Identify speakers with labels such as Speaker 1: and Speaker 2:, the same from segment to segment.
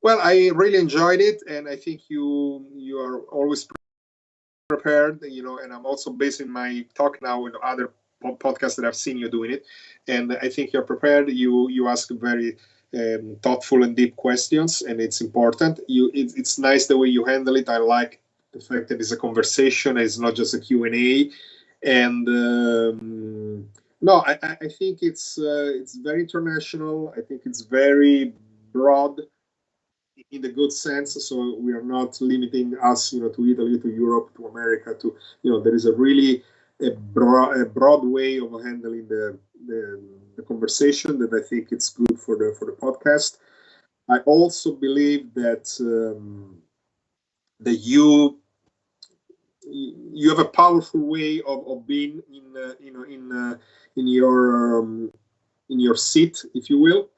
Speaker 1: Well, I really enjoyed it, and I think you are always prepared. And I'm also basing my talk now in other podcasts that I've seen you doing it, and I think you're prepared. You ask very thoughtful and deep questions, and it's important. It's nice the way you handle it. I like the fact that it's a conversation. It's not just a Q&A. And no, I think it's very international. I think it's very broad in the good sense. So we are not limiting us, to Italy, to Europe, to America. There is a really a broad way of handling the conversation that I think it's good for the podcast. I also believe that you have a powerful way of being in your seat, if you will.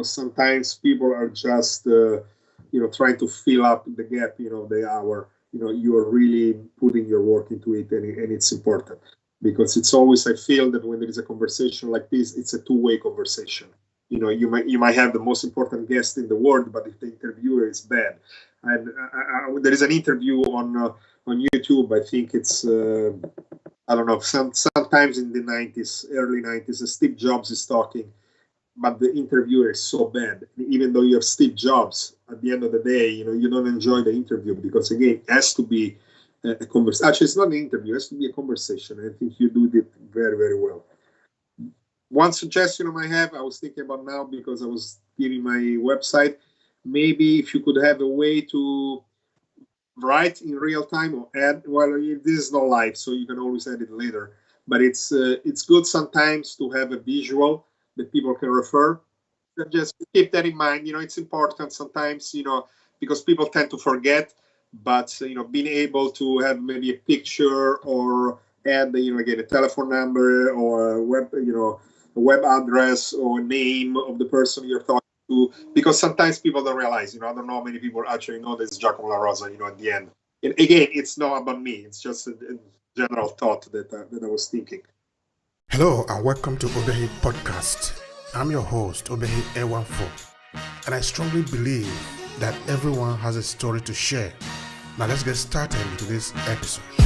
Speaker 1: Sometimes people are just trying to fill up the gap, the hour. You are really putting your work into it, and it's important because it's always, I feel that when there is a conversation like this, it's a two-way conversation. You might have the most important guest in the world, but if the interviewer is bad, and there is an interview on YouTube. I think it's I don't know. Sometimes in the early 90s, Steve Jobs is talking, but the interviewer is so bad. Even though you're Steve Jobs, at the end of the day, you don't enjoy the interview because again, it has to be a conversation. Actually, it's not an interview; it has to be a conversation. And I think you do it very, very well. One suggestion I might have, I was thinking about now because I was giving my website. Maybe if you could have a way to write in real time or add. Well, this is not live, so you can always edit later. But it's good sometimes to have a visual that people can refer. So just keep that in mind. It's important sometimes. Because people tend to forget. But being able to have maybe a picture or add, again, a telephone number or a web address or name of the person you're talking to, because sometimes people don't realize, I don't know how many people actually know this Giacomo La Rosa, at the end. And again, it's not about me. It's just a general thought that I was thinking.
Speaker 2: Hello and welcome to Obehi Podcast. I'm your host, Obehi A14, and I strongly believe that everyone has a story to share. Now let's get started into this episode.